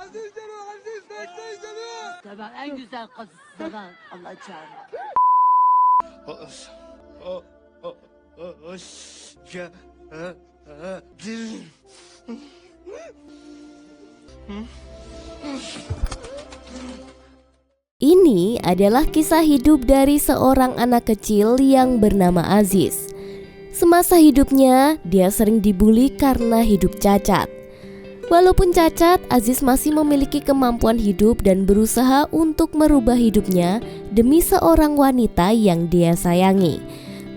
Aziz geliyor, Aziz bekleyin geliyor. Tamam, en güzel kız zaman Allah çağırır. Hoş geldin. Ini adalah kisah hidup dari seorang anak kecil yang bernama Aziz. Semasa hidupnya, dia sering dibully karena hidup cacat. Walaupun cacat, Aziz masih memiliki kemampuan hidup dan berusaha untuk merubah hidupnya demi seorang wanita yang dia sayangi.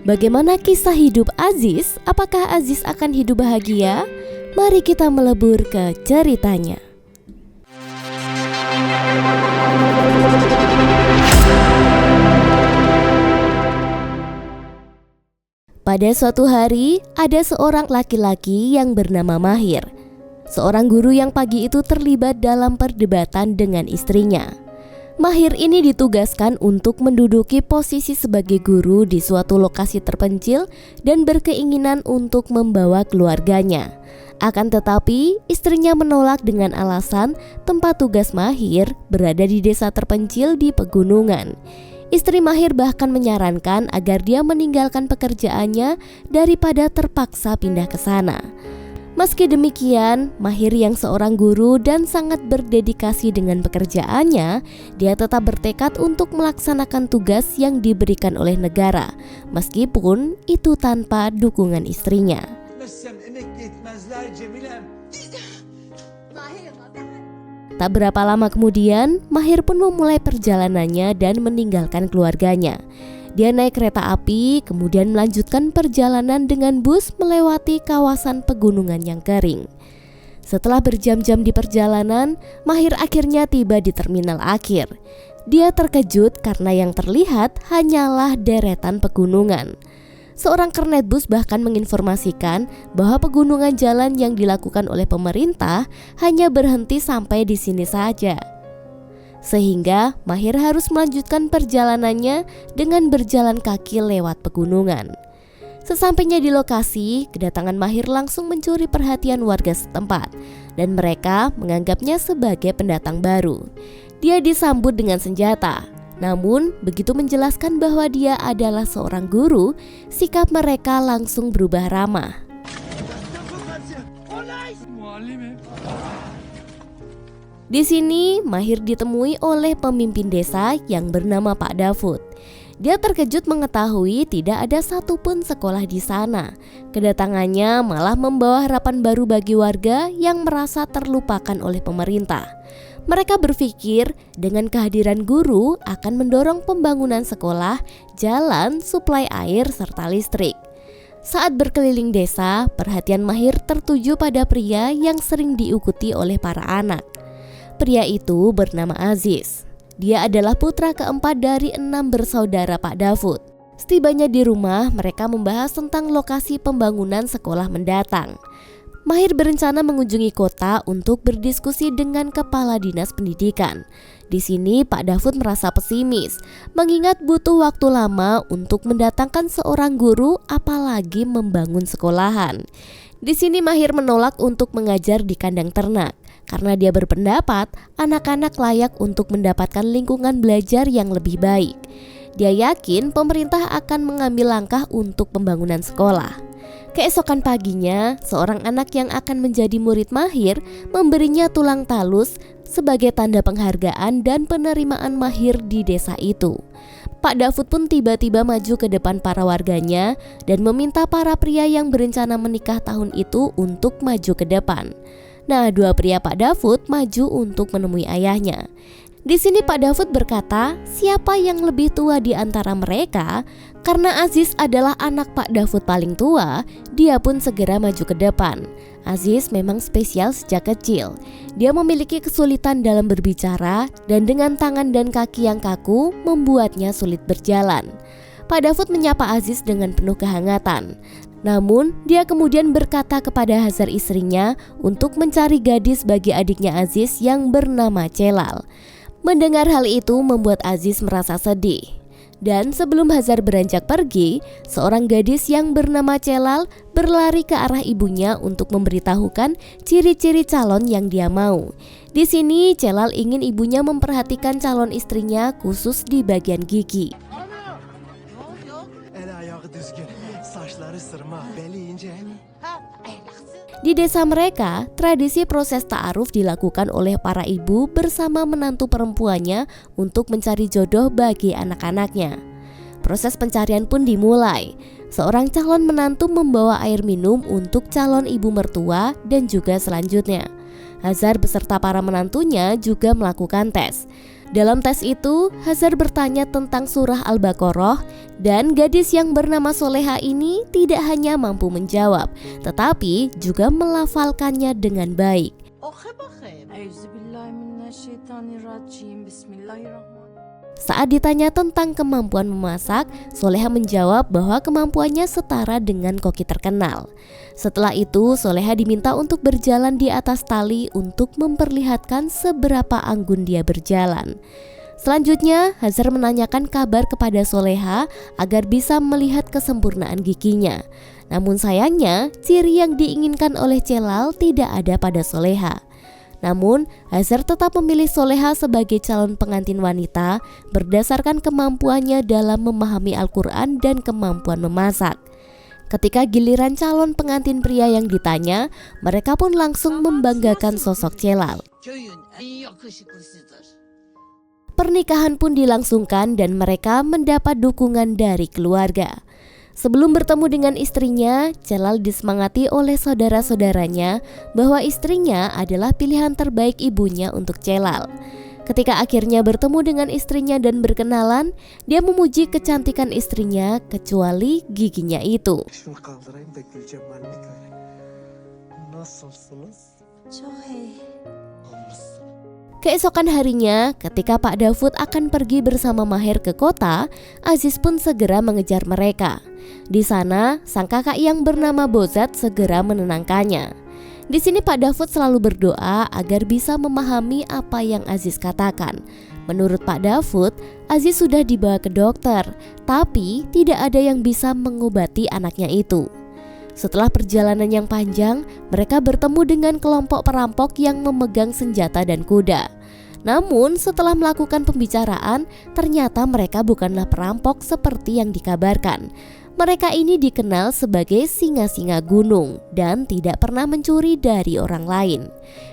Bagaimana kisah hidup Aziz? Apakah Aziz akan hidup bahagia? Mari kita melebur ke ceritanya. Pada suatu hari, ada seorang laki-laki yang bernama Mahir. Seorang guru yang pagi itu terlibat dalam perdebatan dengan istrinya. Mahir ini ditugaskan untuk menduduki posisi sebagai guru di suatu lokasi terpencil dan berkeinginan untuk membawa keluarganya. Akan tetapi, istrinya menolak dengan alasan tempat tugas Mahir berada di desa terpencil di pegunungan. Istri Mahir bahkan menyarankan agar dia meninggalkan pekerjaannya daripada terpaksa pindah ke sana. Meski demikian, Mahir yang seorang guru dan sangat berdedikasi dengan pekerjaannya, dia tetap bertekad untuk melaksanakan tugas yang diberikan oleh negara, meskipun itu tanpa dukungan istrinya. Tak berapa lama kemudian, Mahir pun memulai perjalanannya dan meninggalkan keluarganya. Dia naik kereta api, kemudian melanjutkan perjalanan dengan bus melewati kawasan pegunungan yang kering. Setelah berjam-jam di perjalanan, Mahir akhirnya tiba di terminal akhir. Dia terkejut karena yang terlihat hanyalah deretan pegunungan. Seorang kernet bus bahkan menginformasikan bahwa pegunungan jalan yang dilakukan oleh pemerintah hanya berhenti sampai di sini saja. Sehingga Mahir harus melanjutkan perjalanannya dengan berjalan kaki lewat pegunungan. Sesampainya di lokasi, kedatangan Mahir langsung mencuri perhatian warga setempat dan mereka menganggapnya sebagai pendatang baru. Dia disambut dengan senjata. Namun, begitu menjelaskan bahwa dia adalah seorang guru, sikap mereka langsung berubah ramah. Di sini, Mahir ditemui oleh pemimpin desa yang bernama Pak Davud. Dia terkejut mengetahui tidak ada satupun sekolah di sana. Kedatangannya malah membawa harapan baru bagi warga yang merasa terlupakan oleh pemerintah. Mereka berpikir dengan kehadiran guru akan mendorong pembangunan sekolah, jalan, suplai air, serta listrik. Saat berkeliling desa, perhatian Mahir tertuju pada pria yang sering diikuti oleh para anak. Pria itu bernama Aziz. Dia adalah putra keempat dari 6 bersaudara Pak Davud. Setibanya di rumah, mereka membahas tentang lokasi pembangunan sekolah mendatang. Mahir berencana mengunjungi kota untuk berdiskusi dengan kepala dinas pendidikan. Di sini Pak Davud merasa pesimis, mengingat butuh waktu lama untuk mendatangkan seorang guru, apalagi membangun sekolahan. Di sini Mahir menolak untuk mengajar di kandang ternak, karena dia berpendapat anak-anak layak untuk mendapatkan lingkungan belajar yang lebih baik. Dia yakin pemerintah akan mengambil langkah untuk pembangunan sekolah. Keesokan paginya, seorang anak yang akan menjadi murid Mahir memberinya tulang talus sebagai tanda penghargaan dan penerimaan Mahir di desa itu. Pak Davud pun tiba-tiba maju ke depan para warganya dan meminta para pria yang berencana menikah tahun itu untuk maju ke depan. Nah, 2 pria Pak Davud maju untuk menemui ayahnya. Di sini Pak Davud berkata, siapa yang lebih tua di antara mereka? Karena Aziz adalah anak Pak Davud paling tua, dia pun segera maju ke depan. Aziz memang spesial sejak kecil. Dia memiliki kesulitan dalam berbicara dan dengan tangan dan kaki yang kaku membuatnya sulit berjalan. Pak Davud menyapa Aziz dengan penuh kehangatan. Namun, dia kemudian berkata kepada Hazar istrinya untuk mencari gadis bagi adiknya Aziz yang bernama Celal. Mendengar hal itu membuat Aziz merasa sedih. Dan sebelum Hazar beranjak pergi, seorang gadis yang bernama Celal berlari ke arah ibunya untuk memberitahukan ciri-ciri calon yang dia mau. Di sini Celal ingin ibunya memperhatikan calon istrinya khusus di bagian gigi. El ayağı düzgün, saçları sırma, beli ince. Di desa mereka, tradisi proses ta'aruf dilakukan oleh para ibu bersama menantu perempuannya untuk mencari jodoh bagi anak-anaknya. Proses pencarian pun dimulai. Seorang calon menantu membawa air minum untuk calon ibu mertua dan juga selanjutnya. Hazar beserta para menantunya juga melakukan tes. Dalam tes itu, Hazar bertanya tentang surah Al-Baqarah dan gadis yang bernama Soleha ini tidak hanya mampu menjawab, tetapi juga melafalkannya dengan baik. Saat ditanya tentang kemampuan memasak, Soleha menjawab bahwa kemampuannya setara dengan koki terkenal. Setelah itu, Soleha diminta untuk berjalan di atas tali untuk memperlihatkan seberapa anggun dia berjalan. Selanjutnya, Hazar menanyakan kabar kepada Soleha agar bisa melihat kesempurnaan giginya. Namun sayangnya, ciri yang diinginkan oleh Celal tidak ada pada Soleha. Namun, Hazar tetap memilih Soleha sebagai calon pengantin wanita berdasarkan kemampuannya dalam memahami Al-Quran dan kemampuan memasak. Ketika giliran calon pengantin pria yang ditanya, mereka pun langsung membanggakan sosok Celal. Pernikahan pun dilangsungkan dan mereka mendapat dukungan dari keluarga. Sebelum bertemu dengan istrinya, Celal disemangati oleh saudara-saudaranya bahwa istrinya adalah pilihan terbaik ibunya untuk Celal. Ketika akhirnya bertemu dengan istrinya dan berkenalan, dia memuji kecantikan istrinya kecuali giginya itu. Keesokan harinya, ketika Pak Dafud akan pergi bersama Mahir ke kota, Aziz pun segera mengejar mereka. Di sana, sang kakak yang bernama Bozat segera menenangkannya. Di sini Pak Dafud selalu berdoa agar bisa memahami apa yang Aziz katakan. Menurut Pak Dafud, Aziz sudah dibawa ke dokter, tapi tidak ada yang bisa mengobati anaknya itu. Setelah perjalanan yang panjang, mereka bertemu dengan kelompok perampok yang memegang senjata dan kuda. Namun setelah melakukan pembicaraan, ternyata mereka bukanlah perampok seperti yang dikabarkan. Mereka ini dikenal sebagai singa-singa gunung dan tidak pernah mencuri dari orang lain.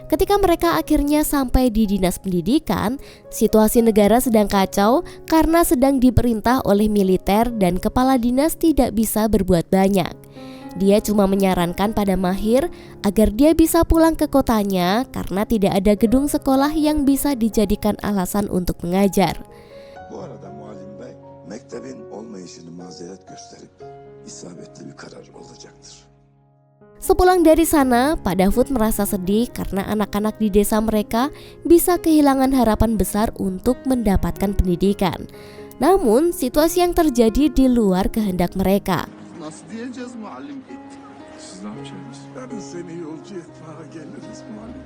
Ketika mereka akhirnya sampai di dinas pendidikan, situasi negara sedang kacau karena sedang diperintah oleh militer dan kepala dinas tidak bisa berbuat banyak. Dia cuma menyarankan pada Mahir agar dia bisa pulang ke kotanya karena tidak ada gedung sekolah yang bisa dijadikan alasan untuk mengajar. Bu arada Muallim Bey, mektebin olmayışını mazeret gösterip isabetli bir karar olacaktır. Sepulang dari sana, Pak Dafud merasa sedih karena anak-anak di desa mereka bisa kehilangan harapan besar untuk mendapatkan pendidikan. Namun, situasi yang terjadi di luar kehendak mereka. Nasıl diyeceğiz Muallim gitti? Siz ne yapacaksınız? Yarın seni yolcu etmeye geliriz Muallim.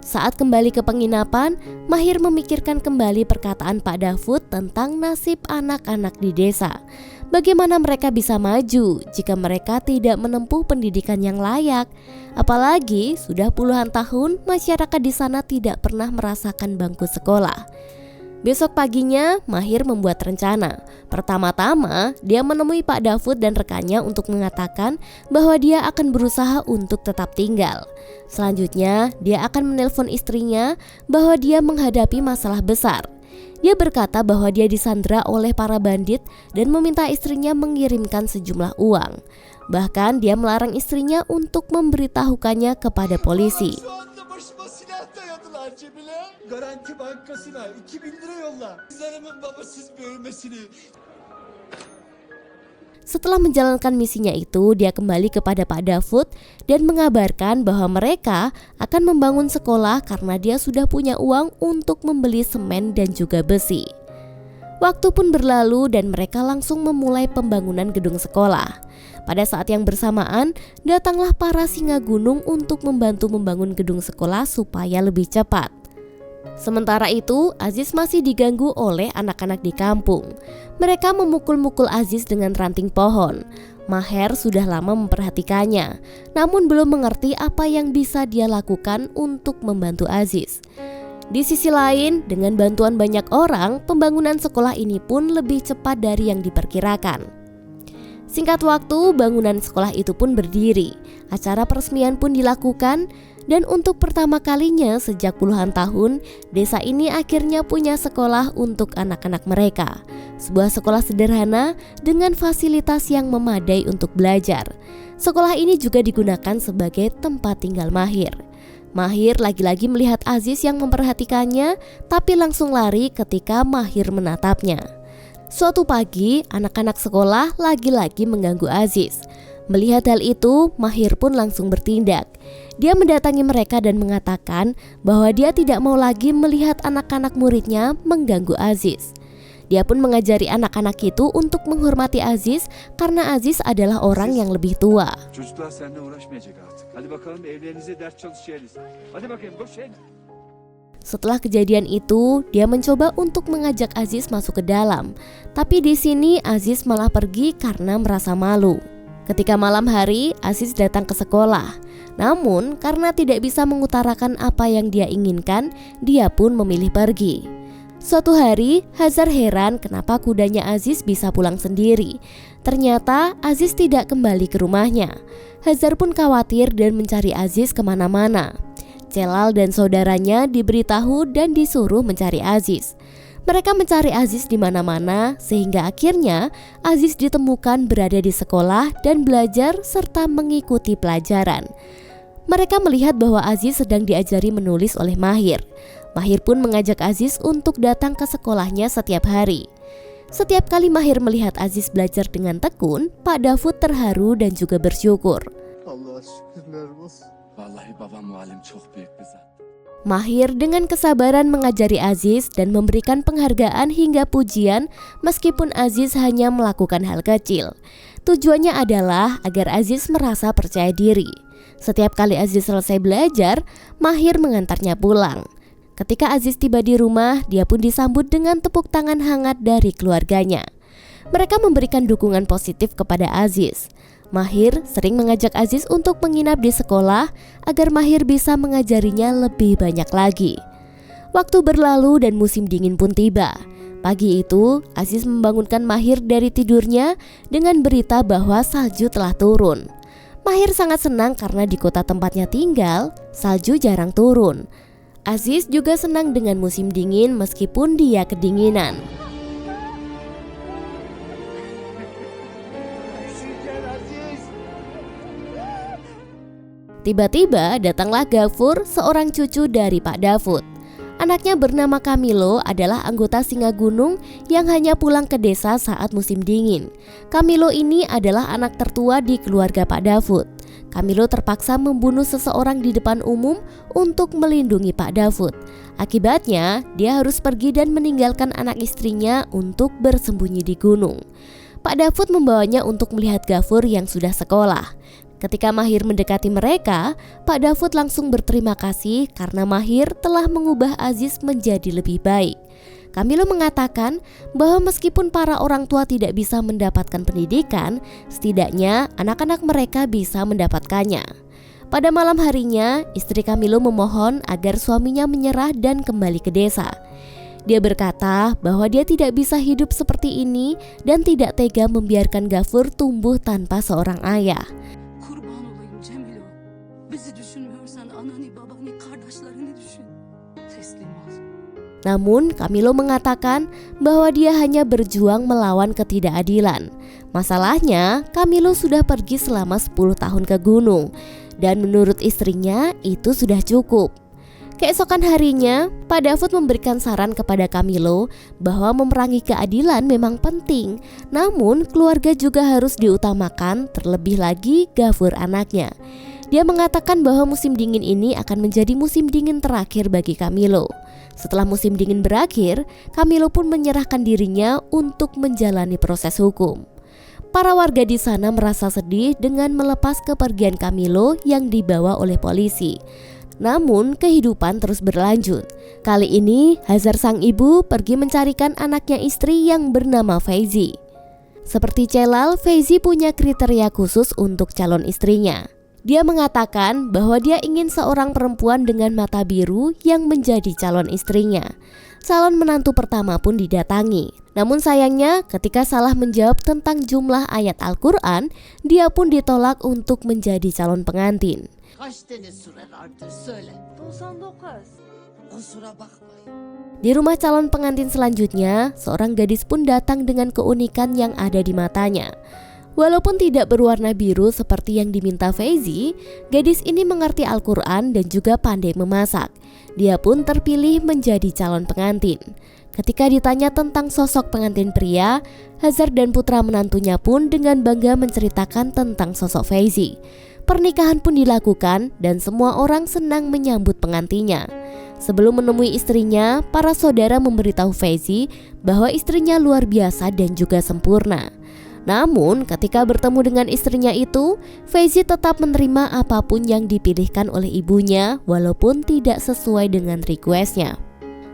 Saat kembali ke penginapan, Mahir memikirkan kembali perkataan Pak Dafud tentang nasib anak-anak di desa. Bagaimana mereka bisa maju jika mereka tidak menempuh pendidikan yang layak? Apalagi sudah puluhan tahun masyarakat di sana tidak pernah merasakan bangku sekolah. Besok paginya, Mahir membuat rencana. Pertama-tama, dia menemui Pak Dafud dan rekannya untuk mengatakan bahwa dia akan berusaha untuk tetap tinggal. Selanjutnya, dia akan menelpon istrinya bahwa dia menghadapi masalah besar. Dia berkata bahwa dia disandra oleh para bandit dan meminta istrinya mengirimkan sejumlah uang. Bahkan dia melarang istrinya untuk memberitahukannya kepada polisi. Garanti Bankası'na 2000 lira yolla. Kızlarımın babasız büyümesini. Setelah menjalankan misinya itu, dia kembali kepada Pak Dafud dan mengabarkan bahwa mereka akan membangun sekolah karena dia sudah punya uang untuk membeli semen dan juga besi. Waktu pun berlalu dan mereka langsung memulai pembangunan gedung sekolah. Pada saat yang bersamaan, datanglah para singa gunung untuk membantu membangun gedung sekolah supaya lebih cepat. Sementara itu, Aziz masih diganggu oleh anak-anak di kampung. Mereka memukul-mukul Aziz dengan ranting pohon. Maher sudah lama memperhatikannya, namun belum mengerti apa yang bisa dia lakukan untuk membantu Aziz. Di sisi lain, dengan bantuan banyak orang, pembangunan sekolah ini pun lebih cepat dari yang diperkirakan. Singkat waktu, bangunan sekolah itu pun berdiri. Acara peresmian pun dilakukan, dan untuk pertama kalinya sejak puluhan tahun, desa ini akhirnya punya sekolah untuk anak-anak mereka. Sebuah sekolah sederhana dengan fasilitas yang memadai untuk belajar. Sekolah ini juga digunakan sebagai tempat tinggal Mahir. Mahir lagi-lagi melihat Aziz yang memperhatikannya, tapi langsung lari ketika Mahir menatapnya. Suatu pagi, anak-anak sekolah lagi-lagi mengganggu Aziz. Melihat hal itu, Mahir pun langsung bertindak. Dia mendatangi mereka dan mengatakan bahwa dia tidak mau lagi melihat anak-anak muridnya mengganggu Aziz. Dia pun mengajari anak-anak itu untuk menghormati Aziz karena Aziz adalah orang yang lebih tua. Çocuklar seninle uğraşmayacak artık. Hadi bakalım evlerinize ders çalışacağız. Hadi bakayım koşun. Setelah kejadian itu, dia mencoba untuk mengajak Aziz masuk ke dalam. Tapi di sini Aziz malah pergi karena merasa malu. Ketika malam hari, Aziz datang ke sekolah. Namun, karena tidak bisa mengutarakan apa yang dia inginkan, dia pun memilih pergi. Suatu hari, Hazar heran kenapa kudanya Aziz bisa pulang sendiri. Ternyata Aziz tidak kembali ke rumahnya. Hazar pun khawatir dan mencari Aziz kemana-mana. Celal dan saudaranya diberitahu dan disuruh mencari Aziz. Mereka mencari Aziz di mana-mana sehingga akhirnya Aziz ditemukan berada di sekolah dan belajar serta mengikuti pelajaran. Mereka melihat bahwa Aziz sedang diajari menulis oleh Mahir. Mahir pun mengajak Aziz untuk datang ke sekolahnya setiap hari. Setiap kali Mahir melihat Aziz belajar dengan tekun, Pak Davud terharu dan juga bersyukur. Allah'a şükürler olsun. Vallahi babam muallim çok büyük bir zat. Mahir dengan kesabaran mengajari Aziz dan memberikan penghargaan hingga pujian meskipun Aziz hanya melakukan hal kecil. Tujuannya adalah agar Aziz merasa percaya diri. Setiap kali Aziz selesai belajar, Mahir mengantarnya pulang. Ketika Aziz tiba di rumah, dia pun disambut dengan tepuk tangan hangat dari keluarganya. Mereka memberikan dukungan positif kepada Aziz. Mahir sering mengajak Aziz untuk menginap di sekolah agar Mahir bisa mengajarinya lebih banyak lagi. Waktu berlalu dan musim dingin pun tiba. Pagi itu, Aziz membangunkan Mahir dari tidurnya dengan berita bahwa salju telah turun. Mahir sangat senang karena di kota tempatnya tinggal, salju jarang turun. Aziz juga senang dengan musim dingin meskipun dia kedinginan. Tiba-tiba datanglah Gafur, seorang cucu dari Pak Davud. Anaknya bernama Kamilo adalah anggota Singa Gunung yang hanya pulang ke desa saat musim dingin. Kamilo ini adalah anak tertua di keluarga Pak Davud. Kamilo terpaksa membunuh seseorang di depan umum untuk melindungi Pak Davud. Akibatnya, dia harus pergi dan meninggalkan anak istrinya untuk bersembunyi di gunung. Pak Davud membawanya untuk melihat Gafur yang sudah sekolah. Ketika Mahir mendekati mereka, Pak Davud langsung berterima kasih karena Mahir telah mengubah Aziz menjadi lebih baik. Kamilo mengatakan bahwa meskipun para orang tua tidak bisa mendapatkan pendidikan, setidaknya anak-anak mereka bisa mendapatkannya. Pada malam harinya, istri Kamilo memohon agar suaminya menyerah dan kembali ke desa. Dia berkata bahwa dia tidak bisa hidup seperti ini dan tidak tega membiarkan Gafur tumbuh tanpa seorang ayah. Kurban olayım Cemilo. Bizi düşünmüyorsan ananı, babanı, kardeşlerini düşün. Teslim ol. Namun Kamilo mengatakan bahwa dia hanya berjuang melawan ketidakadilan. Masalahnya, Kamilo sudah pergi selama 10 tahun ke gunung dan menurut istrinya itu sudah cukup. Keesokan harinya, Pak Davud memberikan saran kepada Kamilo bahwa memerangi keadilan memang penting, namun keluarga juga harus diutamakan, terlebih lagi Gafur anaknya. Dia mengatakan bahwa musim dingin ini akan menjadi musim dingin terakhir bagi Kamilo. Setelah musim dingin berakhir, Kamilo pun menyerahkan dirinya untuk menjalani proses hukum. Para warga di sana merasa sedih dengan melepas kepergian Kamilo yang dibawa oleh polisi. Namun kehidupan terus berlanjut. Kali ini Hazar sang ibu pergi mencarikan anaknya istri yang bernama Faizi. Seperti Celal, Feizi punya kriteria khusus untuk calon istrinya. Dia mengatakan bahwa dia ingin seorang perempuan dengan mata biru yang menjadi calon istrinya. Calon menantu pertama pun didatangi. Namun sayangnya ketika salah menjawab tentang jumlah ayat Al-Quran, dia pun ditolak untuk menjadi calon pengantin. Kaç tane sure vardır söyle. 99. Kusura bakmayın. Di rumah calon pengantin selanjutnya, seorang gadis pun datang dengan keunikan yang ada di matanya. Walaupun tidak berwarna biru seperti yang diminta Feizi, gadis ini mengerti Al-Quran dan juga pandai memasak. Dia pun terpilih menjadi calon pengantin. Ketika ditanya tentang sosok pengantin pria, Hazar dan putra menantunya pun dengan bangga menceritakan tentang sosok Feizi. Pernikahan pun dilakukan dan semua orang senang menyambut pengantinnya. Sebelum menemui istrinya, para saudara memberitahu Feizi bahwa istrinya luar biasa dan juga sempurna. Namun ketika bertemu dengan istrinya itu, Feizi tetap menerima apapun yang dipilihkan oleh ibunya walaupun tidak sesuai dengan requestnya.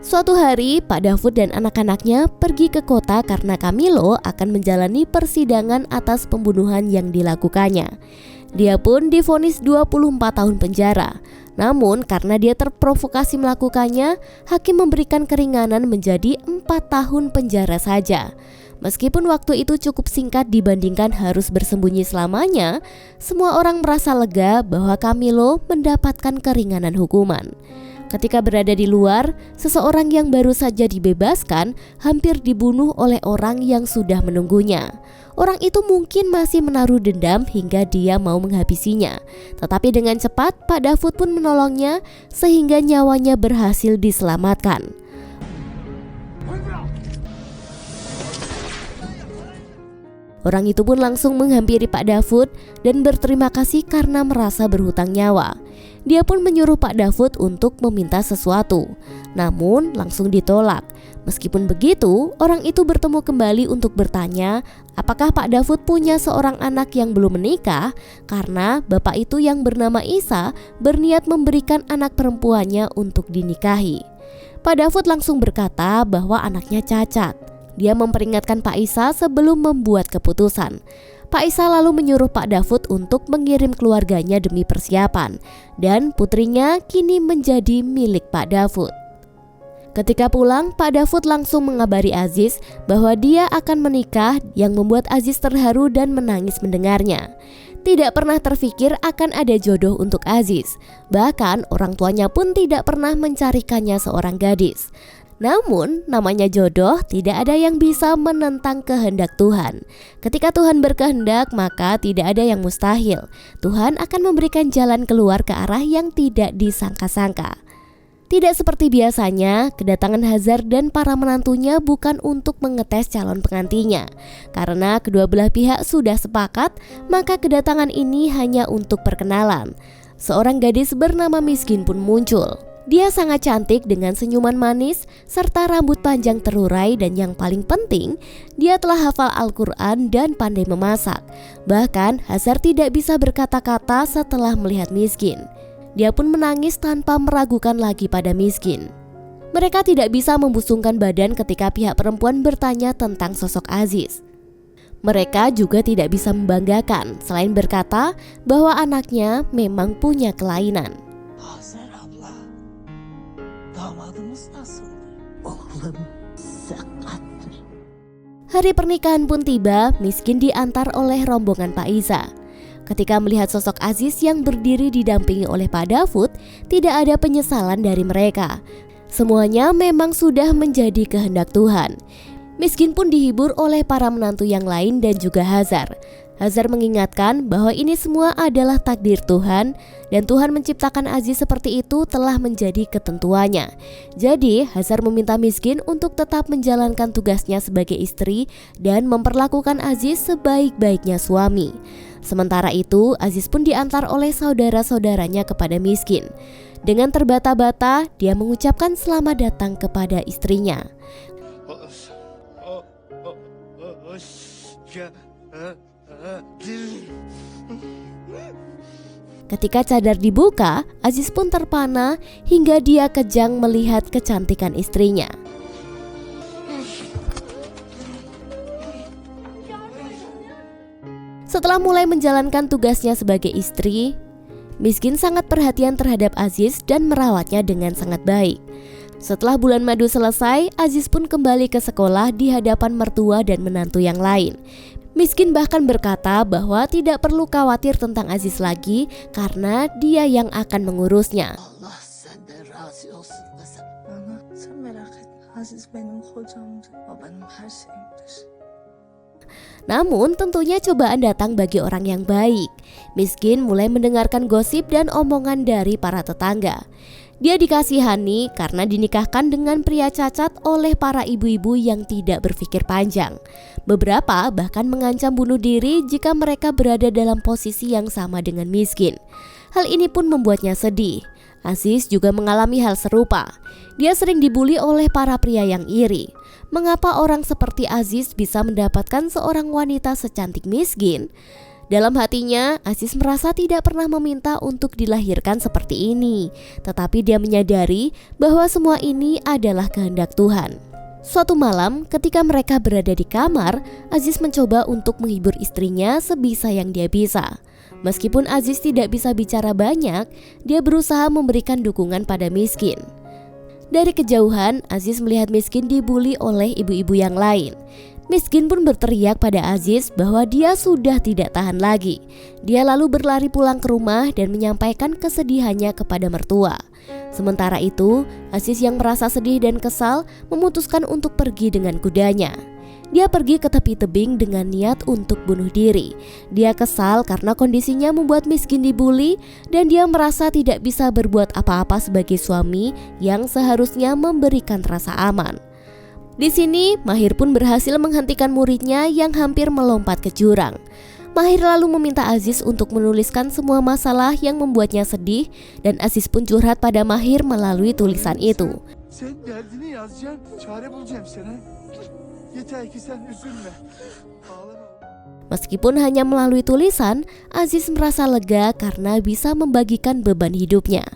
Suatu hari, Pak Dafud dan anak-anaknya pergi ke kota karena Camilo akan menjalani persidangan atas pembunuhan yang dilakukannya. Dia pun divonis 24 tahun penjara. Namun karena dia terprovokasi melakukannya, hakim memberikan keringanan menjadi 4 tahun penjara saja. Meskipun waktu itu cukup singkat dibandingkan harus bersembunyi selamanya, semua orang merasa lega bahwa Camilo mendapatkan keringanan hukuman. Ketika berada di luar, seseorang yang baru saja dibebaskan hampir dibunuh oleh orang yang sudah menunggunya. Orang itu mungkin masih menaruh dendam hingga dia mau menghabisinya. Tetapi dengan cepat Pak Dafud pun menolongnya sehingga nyawanya berhasil diselamatkan. Orang itu pun langsung menghampiri Pak Dafud dan berterima kasih karena merasa berhutang nyawa. Dia pun menyuruh Pak Dafud untuk meminta sesuatu, namun langsung ditolak. Meskipun begitu, orang itu bertemu kembali untuk bertanya apakah Pak Dafud punya seorang anak yang belum menikah, karena bapak itu yang bernama Isa berniat memberikan anak perempuannya untuk dinikahi. Pak Dafud langsung berkata bahwa anaknya cacat. Dia memperingatkan Pak Isa sebelum membuat keputusan. Pak Isa lalu menyuruh Pak Dafud untuk mengirim keluarganya demi persiapan, dan putrinya kini menjadi milik Pak Dafud. Ketika pulang, Pak Dafud langsung mengabari Aziz bahwa dia akan menikah, yang membuat Aziz terharu dan menangis mendengarnya. Tidak pernah terfikir akan ada jodoh untuk Aziz. Bahkan orang tuanya pun tidak pernah mencarikannya seorang gadis. Namun, namanya jodoh, tidak ada yang bisa menentang kehendak Tuhan. Ketika Tuhan berkehendak, maka tidak ada yang mustahil. Tuhan akan memberikan jalan keluar ke arah yang tidak disangka-sangka. Tidak seperti biasanya, kedatangan Hazar dan para menantunya bukan untuk mengetes calon pengantinnya. Karena kedua belah pihak sudah sepakat, maka kedatangan ini hanya untuk perkenalan. Seorang gadis bernama Miskin pun muncul. Dia sangat cantik dengan senyuman manis serta rambut panjang terurai, dan yang paling penting, dia telah hafal Al-Quran dan pandai memasak. Bahkan Hazar tidak bisa berkata-kata setelah melihat Miskin. Dia pun menangis tanpa meragukan lagi pada Miskin. Mereka tidak bisa membusungkan badan ketika pihak perempuan bertanya tentang sosok Aziz. Mereka juga tidak bisa membanggakan selain berkata bahwa anaknya memang punya kelainan. Hazer abla, damadımız nasıl? Oğlum sekattir. Hari pernikahan pun tiba, Miskin diantar oleh rombongan Pak Iza. Ketika melihat sosok Aziz yang berdiri didampingi oleh Pak Dafud, tidak ada penyesalan dari mereka. Semuanya memang sudah menjadi kehendak Tuhan. Miskin pun dihibur oleh para menantu yang lain dan juga Hazar. Hazar mengingatkan bahwa ini semua adalah takdir Tuhan, dan Tuhan menciptakan Aziz seperti itu telah menjadi ketentuannya. Jadi Hazar meminta Miskin untuk tetap menjalankan tugasnya sebagai istri dan memperlakukan Aziz sebaik-baiknya suami. Sementara itu, Aziz pun diantar oleh saudara-saudaranya kepada Miskin. Dengan terbata-bata, dia mengucapkan selamat datang kepada istrinya. Ketika cadar dibuka, Aziz pun terpana hingga dia kejang melihat kecantikan istrinya. Setelah mulai menjalankan tugasnya sebagai istri, Miskin sangat perhatian terhadap Aziz dan merawatnya dengan sangat baik. Setelah bulan madu selesai, Aziz pun kembali ke sekolah di hadapan mertua dan menantu yang lain. Miskin bahkan berkata bahwa tidak perlu khawatir tentang Aziz lagi karena dia yang akan mengurusnya. Allah senden razı olsun kızım. Ana sen merak etme. Aziz benim kocamdır. O benim her şeyimdir. Namun tentunya cobaan datang bagi orang yang baik. Miskin mulai mendengarkan gosip dan omongan dari para tetangga. Dia dikasihani karena dinikahkan dengan pria cacat oleh para ibu-ibu yang tidak berpikir panjang. Beberapa bahkan mengancam bunuh diri jika mereka berada dalam posisi yang sama dengan Miskin. Hal ini pun membuatnya sedih. Aziz juga mengalami hal serupa. Dia sering dibully oleh para pria yang iri. Mengapa orang seperti Aziz bisa mendapatkan seorang wanita secantik Miskin? Dalam hatinya, Aziz merasa tidak pernah meminta untuk dilahirkan seperti ini. Tetapi dia menyadari bahwa semua ini adalah kehendak Tuhan. Suatu malam, ketika mereka berada di kamar, Aziz mencoba untuk menghibur istrinya sebisa yang dia bisa. Meskipun Aziz tidak bisa bicara banyak, dia berusaha memberikan dukungan pada Miskin. Dari kejauhan, Aziz melihat Miskin dibully oleh ibu-ibu yang lain. Miskin pun berteriak pada Aziz bahwa dia sudah tidak tahan lagi. Dia lalu berlari pulang ke rumah dan menyampaikan kesedihannya kepada mertua. Sementara itu, Aziz yang merasa sedih dan kesal memutuskan untuk pergi dengan kudanya. Dia pergi ke tepi tebing dengan niat untuk bunuh diri. Dia kesal karena kondisinya membuat Miskin dibully dan dia merasa tidak bisa berbuat apa-apa sebagai suami yang seharusnya memberikan rasa aman. Di sini, Mahir pun berhasil menghentikan muridnya yang hampir melompat ke jurang. Mahir lalu meminta Aziz untuk menuliskan semua masalah yang membuatnya sedih dan Aziz pun curhat pada Mahir melalui tulisan itu. Sen derdini yazacaksın, çare bulacağım sana. Yeter ki sen üzülme. Ağlama. Meskipun hanya melalui tulisan, Aziz merasa lega karena bisa membagikan beban hidupnya.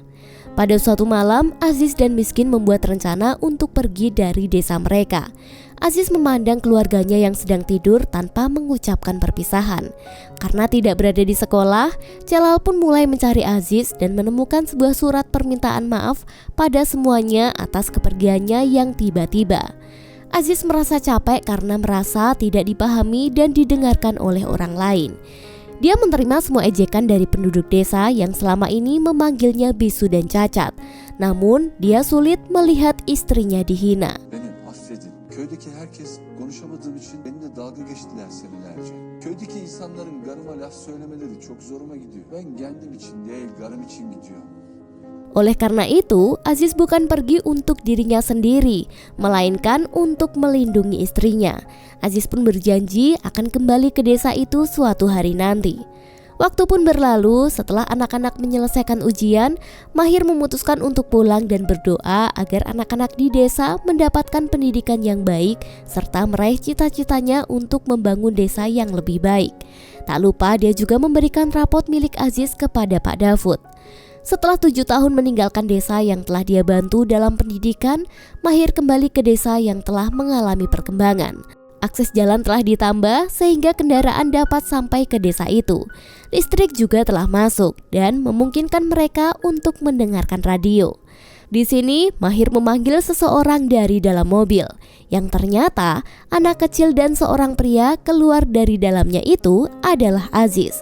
Pada suatu malam, Aziz dan Miskin membuat rencana untuk pergi dari desa mereka. Aziz memandang keluarganya yang sedang tidur tanpa mengucapkan perpisahan. Karena tidak berada di sekolah, Celal pun mulai mencari Aziz dan menemukan sebuah surat permintaan maaf pada semuanya atas kepergiannya yang tiba-tiba. Aziz merasa capek karena merasa tidak dipahami dan didengarkan oleh orang lain. Dia menerima semua ejekan dari penduduk desa yang selama ini memanggilnya bisu dan cacat. Namun, dia sulit melihat istrinya dihina. Beni affedin. Köydeki herkes konuşamadığım için benimle dalga geçtiler senelerce. Köydeki insanların garıma laf söylemeleri çok zoruma gidiyor. Ben kendim için değil, garım için gidiyorum. Oleh karena itu, Aziz bukan pergi untuk dirinya sendiri, melainkan untuk melindungi istrinya. Aziz pun berjanji akan kembali ke desa itu suatu hari nanti. Waktu pun berlalu, setelah anak-anak menyelesaikan ujian, Mahir memutuskan untuk pulang dan berdoa agar anak-anak di desa mendapatkan pendidikan yang baik serta meraih cita-citanya untuk membangun desa yang lebih baik. Tak lupa dia juga memberikan rapot milik Aziz kepada Pak Dafud. Setelah 7 tahun meninggalkan desa yang telah dia bantu dalam pendidikan, Mahir kembali ke desa yang telah mengalami perkembangan. Akses jalan telah ditambah sehingga kendaraan dapat sampai ke desa itu. Listrik juga telah masuk dan memungkinkan mereka untuk mendengarkan radio. Di sini, Mahir memanggil seseorang dari dalam mobil, yang ternyata anak kecil dan seorang pria keluar dari dalamnya itu adalah Aziz.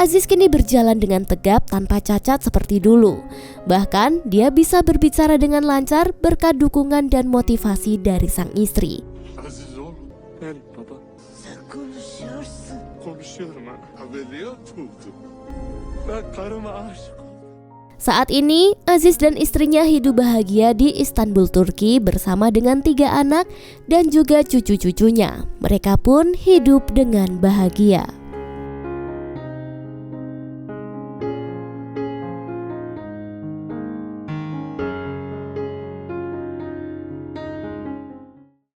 Aziz kini berjalan dengan tegap tanpa cacat seperti dulu. Bahkan dia bisa berbicara dengan lancar berkat dukungan dan motivasi dari sang istri. Aziz oğlum. Gel baba. Sen konuşuyorsun. Konuşuyorum ha. Ameliyat oldu. Ben karıma aşık. Saat ini, Aziz dan istrinya hidup bahagia di Istanbul, Turki bersama dengan 3 anak dan juga cucu-cucunya. Mereka pun hidup dengan bahagia.